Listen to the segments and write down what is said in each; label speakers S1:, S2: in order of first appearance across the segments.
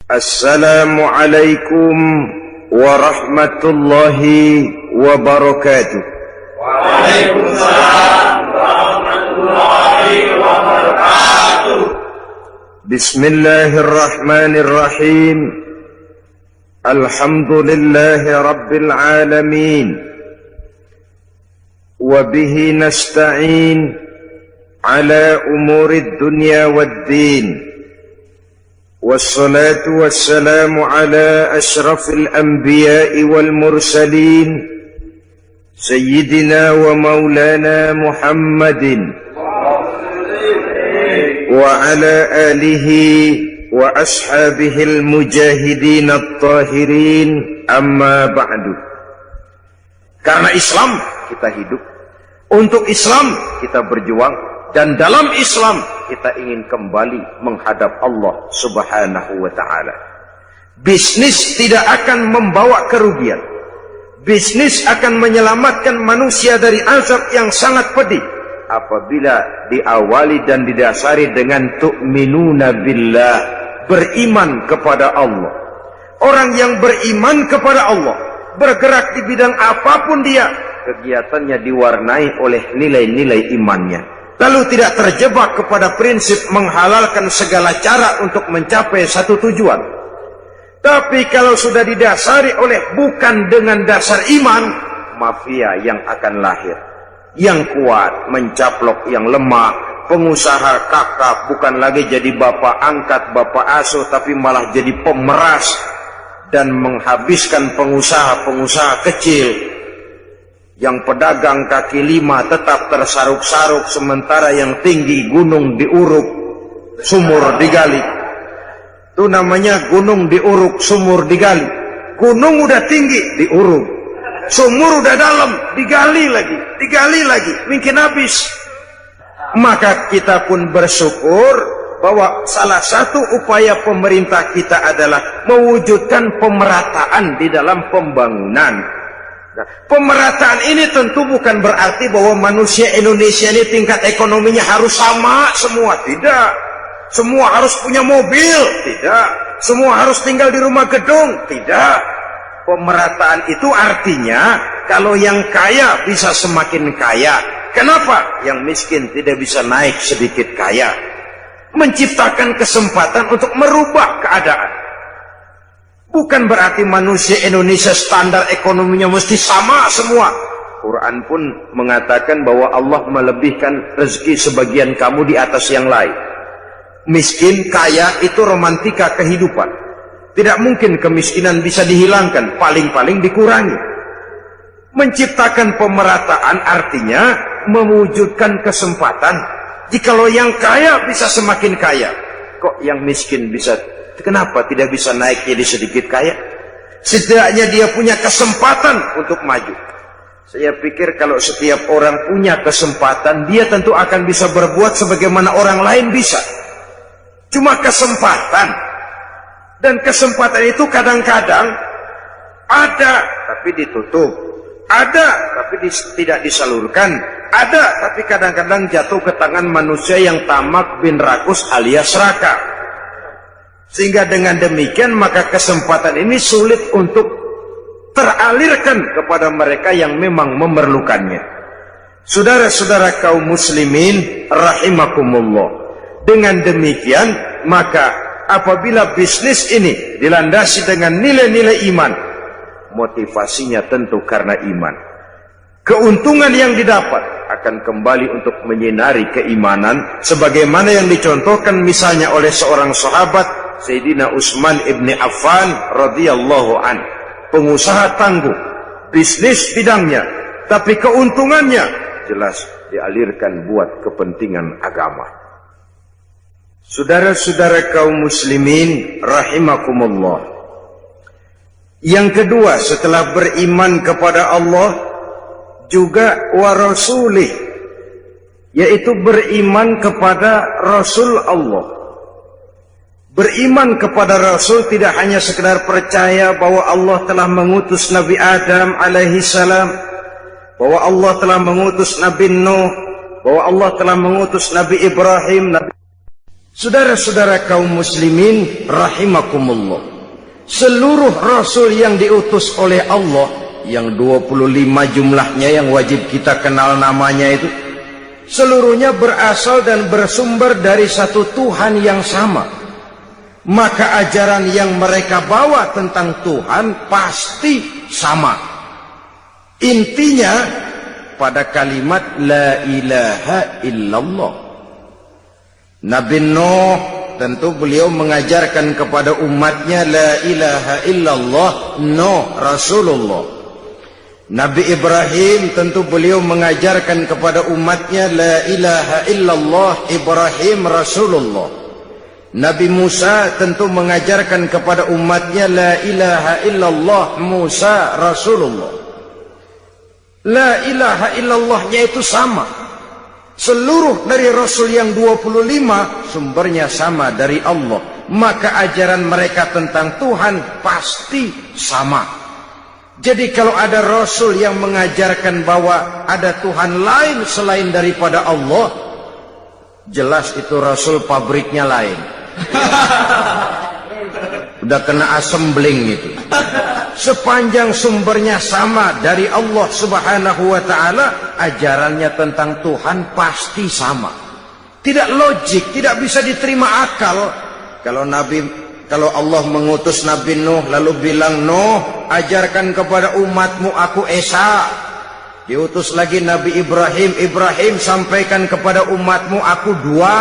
S1: Assalamualaikum warahmatullahi wabarakatuh.
S2: Waalaikumsalam warahmatullahi wabarakatuh.
S1: Bismillahirrahmanirrahim. Alhamdulillahi rabbil alamin. Wabihi nasta'in ala umurid dunya waddin. Wassalatu wassalamu ala ashrafil anbiya'i wal mursalin Sayyidina wa maulana Muhammadin wa ala alihi wa ashabihil mujahidin at-tahirin, amma ba'du. Karena Islam kita hidup, untuk Islam kita berjuang, dan dalam Islam kita ingin kembali menghadap Allah Subhanahu wa ta'ala. Bisnis tidak akan membawa kerugian. Bisnis akan menyelamatkan manusia dari azab yang sangat pedih apabila diawali dan didasari dengan tu'minuna billah, beriman kepada Allah. Orang yang beriman kepada Allah, bergerak di bidang apapun dia, kegiatannya diwarnai oleh nilai-nilai imannya, lalu tidak terjebak kepada prinsip menghalalkan segala cara untuk mencapai satu tujuan. Tapi kalau sudah didasari oleh bukan dengan dasar iman, mafia yang akan lahir. Yang kuat mencaplok yang lemah, pengusaha kakap bukan lagi jadi bapak angkat, bapak asuh, tapi malah jadi pemeras dan menghabiskan pengusaha-pengusaha kecil. Yang pedagang kaki lima tetap tersaruk-saruk, sementara yang tinggi gunung diuruk, sumur digali. Itu namanya gunung diuruk, sumur digali. Gunung udah tinggi, diuruk. Sumur udah dalam, digali lagi, mungkin habis. Maka kita pun bersyukur bahwa salah satu upaya pemerintah kita adalah mewujudkan pemerataan di dalam pembangunan. Nah, pemerataan ini tentu bukan berarti bahwa manusia Indonesia ini tingkat ekonominya harus sama semua, tidak. Semua harus punya mobil, tidak. Semua harus tinggal di rumah gedung, tidak. Pemerataan itu artinya kalau yang kaya bisa semakin kaya. Kenapa? Yang miskin tidak bisa naik sedikit kaya. Menciptakan kesempatan untuk merubah keadaan. Bukan berarti manusia Indonesia standar ekonominya mesti sama semua. Quran pun mengatakan bahwa Allah melebihkan rezeki sebagian kamu di atas yang lain. Miskin, kaya itu romantika kehidupan. Tidak mungkin kemiskinan bisa dihilangkan, paling-paling dikurangi. Menciptakan pemerataan artinya mewujudkan kesempatan. Jikalau yang kaya bisa semakin kaya, kok yang miskin bisa? Kenapa tidak bisa naik jadi sedikit kaya? Setidaknya dia punya kesempatan untuk maju. Saya pikir kalau setiap orang punya kesempatan, dia tentu akan bisa berbuat sebagaimana orang lain bisa. Cuma kesempatan. Dan kesempatan itu kadang-kadang ada tapi ditutup. Ada tapi tidak disalurkan. Ada tapi kadang-kadang jatuh ke tangan manusia yang tamak bin rakus alias raka. Sehingga dengan demikian maka kesempatan ini sulit untuk teralirkan kepada mereka yang memang memerlukannya. Saudara-saudara kaum muslimin rahimakumullah. Dengan demikian maka apabila bisnis ini dilandasi dengan nilai-nilai iman, motivasinya tentu karena iman. Keuntungan yang didapat akan kembali untuk menyinari keimanan, sebagaimana yang dicontohkan misalnya oleh seorang sahabat Sayyidina Utsman ibn Affan radhiyallahu an, pengusaha tangguh, bisnis bidangnya, tapi keuntungannya jelas dialirkan buat kepentingan agama. Saudara-saudara kaum muslimin rahimakumullah. Yang kedua, setelah beriman kepada Allah juga wa rasulih, yaitu beriman kepada Rasul Allah. Beriman kepada Rasul tidak hanya sekedar percaya bahwa Allah telah mengutus Nabi Adam alaihi salam, bahwa Allah telah mengutus Nabi Nuh, bahwa Allah telah mengutus Nabi Ibrahim, Saudara-saudara kaum muslimin rahimakumullah, seluruh rasul yang diutus oleh Allah, yang 25 jumlahnya yang wajib kita kenal namanya itu, seluruhnya berasal dan bersumber dari satu Tuhan yang sama. Maka ajaran yang mereka bawa tentang Tuhan pasti sama. Intinya pada kalimat la ilaha illallah. Nabi Nuh tentu beliau mengajarkan kepada umatnya la ilaha illallah, Nuh Rasulullah. Nabi Ibrahim tentu beliau mengajarkan kepada umatnya la ilaha illallah, Ibrahim Rasulullah. Nabi Musa tentu mengajarkan kepada umatnya la ilaha illallah, Musa Rasulullah. La ilaha illallahnya itu sama. Seluruh dari Rasul yang 25 sumbernya sama dari Allah. Maka ajaran mereka tentang Tuhan pasti sama. Jadi kalau ada Rasul yang mengajarkan bahwa ada Tuhan lain selain daripada Allah, jelas itu Rasul pabriknya lain. Udah kena assembling itu. Sepanjang sumbernya sama dari Allah Subhanahu wa ta'ala, ajarannya tentang Tuhan pasti sama. Tidak logik, tidak bisa diterima akal. Kalau Allah mengutus Nabi Nuh lalu bilang, Nuh ajarkan kepada umatmu aku Esa. Diutus lagi Nabi Ibrahim, Ibrahim sampaikan kepada umatmu aku Dua.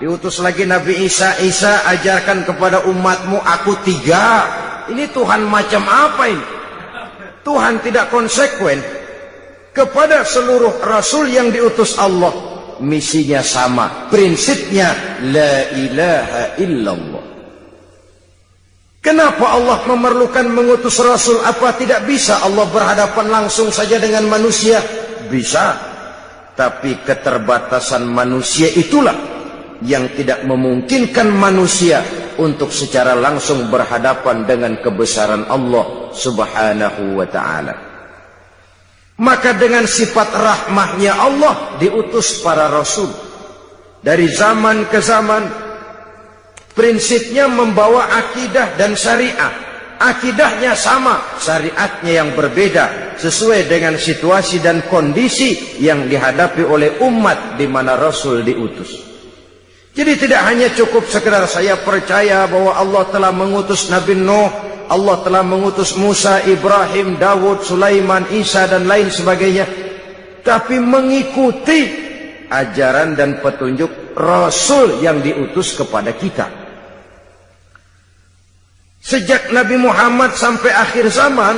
S1: Diutus lagi Nabi Isa, Isa ajarkan kepada umatmu aku Tiga. Ini Tuhan macam apa ini? Tuhan tidak konsekuen. Kepada seluruh Rasul yang diutus Allah, misinya sama, prinsipnya la ilaha illallah. Kenapa Allah memerlukan mengutus Rasul? Apa tidak bisa Allah berhadapan langsung saja dengan manusia? Bisa. Tapi keterbatasan manusia itulah yang tidak memungkinkan manusia untuk secara langsung berhadapan dengan kebesaran Allah Subhanahu wa ta'ala. Maka dengan sifat rahmahnya Allah diutus para Rasul. Dari zaman ke zaman, prinsipnya membawa akidah dan syariah. Akidahnya sama, syariatnya yang berbeda, sesuai dengan situasi dan kondisi yang dihadapi oleh umat di mana Rasul diutus. Jadi tidak hanya cukup sekedar saya percaya bahwa Allah telah mengutus Nabi Nuh, Allah telah mengutus Musa, Ibrahim, Dawud, Sulaiman, Isa dan lain sebagainya, tapi mengikuti ajaran dan petunjuk Rasul yang diutus kepada kita. Sejak Nabi Muhammad sampai akhir zaman,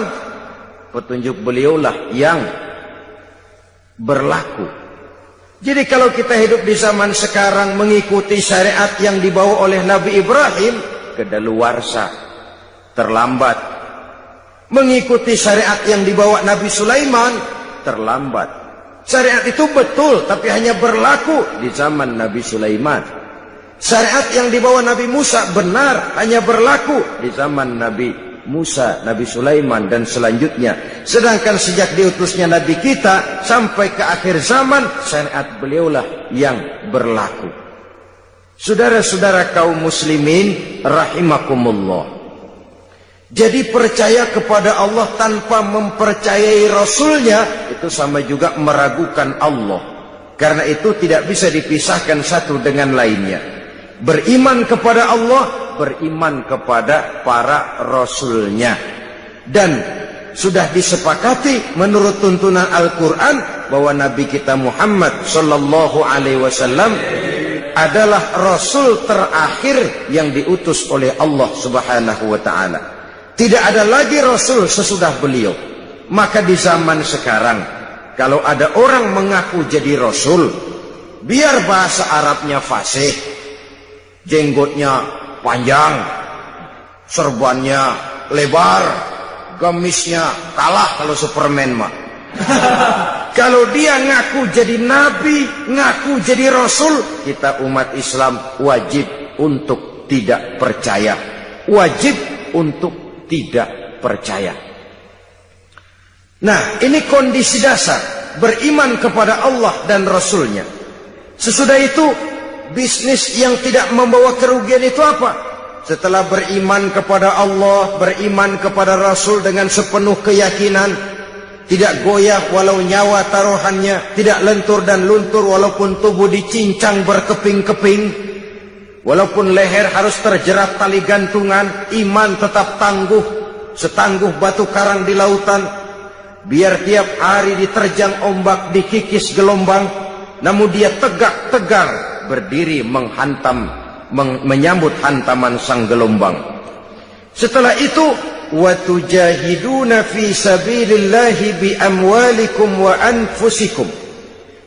S1: petunjuk beliaulah yang berlaku. Jadi kalau kita hidup di zaman sekarang mengikuti syariat yang dibawa oleh Nabi Ibrahim, kedaluarsa, terlambat. Mengikuti syariat yang dibawa Nabi Sulaiman, terlambat. Syariat itu betul, tapi hanya berlaku di zaman Nabi Sulaiman. Syariat yang dibawa Nabi Musa benar, hanya berlaku di zaman Nabi Musa, Nabi Sulaiman dan selanjutnya. Sedangkan sejak diutusnya Nabi kita sampai ke akhir zaman, syariat beliaulah yang berlaku. Saudara-saudara kaum muslimin rahimakumullah. Jadi percaya kepada Allah tanpa mempercayai Rasulnya itu sama juga meragukan Allah. Karena itu tidak bisa dipisahkan satu dengan lainnya. Beriman kepada Allah, beriman kepada para Rasulnya. Dan sudah disepakati menurut tuntunan Al-Quran bahwa Nabi kita Muhammad sallallahu alaihi wasallam adalah Rasul terakhir yang diutus oleh Allah Subhanahu wa ta'ala. Tidak ada lagi Rasul sesudah beliau. Maka di zaman sekarang, kalau ada orang mengaku jadi Rasul, biar bahasa Arabnya fasih, jenggotnya panjang, serbannya lebar, gamisnya kalah kalau Superman mah. Kalau dia ngaku jadi nabi, ngaku jadi rasul, kita umat Islam wajib untuk tidak percaya. Wajib untuk tidak percaya. Nah, ini kondisi dasar beriman kepada Allah dan Rasulnya. Sesudah itu bisnis yang tidak membawa kerugian itu apa? Setelah beriman kepada Allah, beriman kepada Rasul dengan sepenuh keyakinan, tidak goyah walau nyawa taruhannya, tidak lentur dan luntur walaupun tubuh dicincang berkeping-keping, walaupun leher harus terjerat tali gantungan, iman tetap tangguh, setangguh batu karang di lautan. Biar tiap hari diterjang ombak, dikikis gelombang, namun dia tegak tegar berdiri menyambut hantaman sang gelombang. Setelah itu, wa tujahiduna fi sabilillahi bi amwalikum wa anfusikum.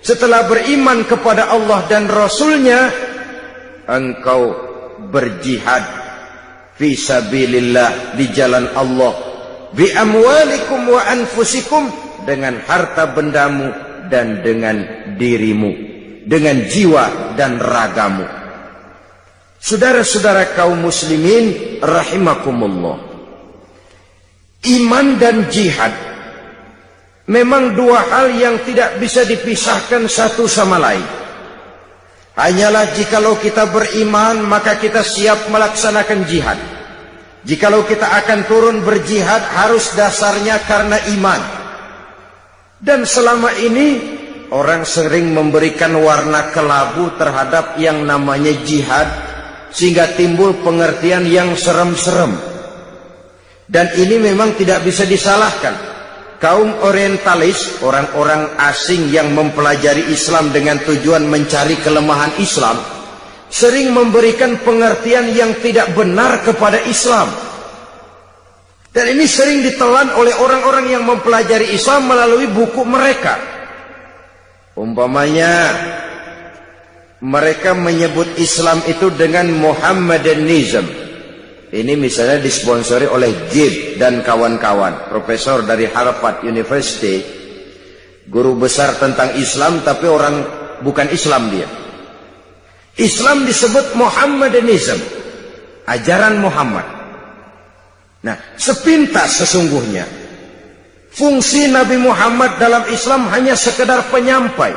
S1: Setelah beriman kepada Allah dan Rasulnya, engkau berjihad fi sabilillah, di jalan Allah, bi amwalikum wa anfusikum, dengan harta bendamu dan dengan dirimu, dengan jiwa dan ragamu. Saudara-saudara kaum muslimin rahimakumullah, iman dan jihad memang dua hal yang tidak bisa dipisahkan satu sama lain. Hanyalah jikalau kita beriman maka kita siap melaksanakan jihad. Jikalau kita akan turun berjihad harus dasarnya karena iman. Dan selama ini orang sering memberikan warna kelabu terhadap yang namanya jihad, sehingga timbul pengertian yang serem-serem. Dan ini memang tidak bisa disalahkan. Kaum orientalis, orang-orang asing yang mempelajari Islam dengan tujuan mencari kelemahan Islam, sering memberikan pengertian yang tidak benar kepada Islam. Dan ini sering ditelan oleh orang-orang yang mempelajari Islam melalui buku mereka. Umpamanya, mereka menyebut Islam itu dengan Muhammadanism. Ini misalnya disponsori oleh Gibb dan kawan-kawan, profesor dari Harvard University, guru besar tentang Islam, tapi orang bukan Islam dia. Islam disebut Muhammadanism, ajaran Muhammad. Nah, sepintas sesungguhnya fungsi Nabi Muhammad dalam Islam hanya sekedar penyampai.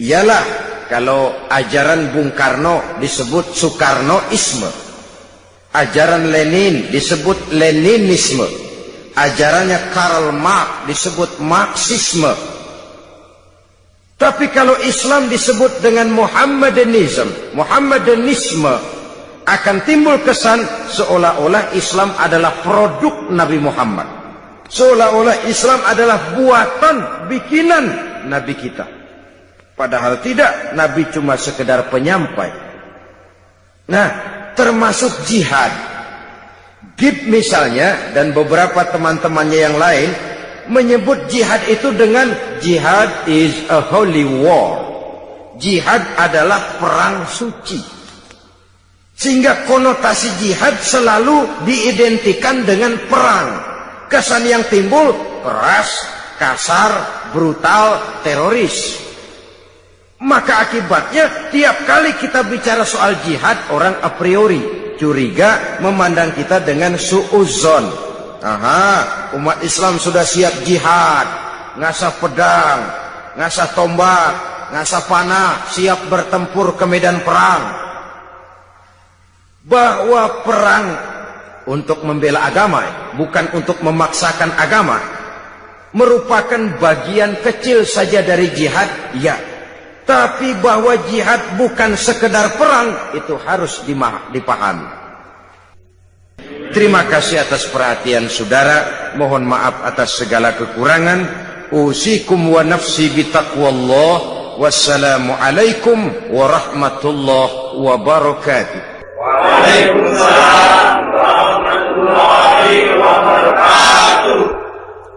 S1: Ialah kalau ajaran Bung Karno disebut Soekarnoisme, ajaran Lenin disebut Leninisme, ajarannya Karl Marx disebut Marxisme. Tapi kalau Islam disebut dengan Muhammadanism, Muhammadanisme, akan timbul kesan seolah-olah Islam adalah produk Nabi Muhammad, seolah-olah Islam adalah buatan, bikinan Nabi kita. Padahal tidak, Nabi cuma sekedar penyampai. Nah, termasuk jihad. Gibb misalnya dan beberapa teman-temannya yang lain menyebut jihad itu dengan jihad is a holy war. Jihad adalah perang suci. Sehingga konotasi jihad selalu diidentikan dengan perang. Kesan yang timbul keras, kasar, brutal, teroris. Maka akibatnya tiap kali kita bicara soal jihad, orang a priori curiga, memandang kita dengan su'uzon. Aha, umat Islam sudah siap jihad, ngasah pedang, ngasah tombak, ngasah panah, siap bertempur ke medan perang. Bahwa perang untuk membela agama, bukan untuk memaksakan agama, merupakan bagian kecil saja dari jihad, ya. Tapi bahwa jihad bukan sekedar perang, itu harus dipahami. Terima kasih atas perhatian saudara. Mohon maaf atas segala kekurangan. Usikum wa nafsi bitaqwallah. Wassalamualaikum warahmatullahi wabarakatuh.
S2: Waalaikumsalam warahmatullahi wabarakatuh.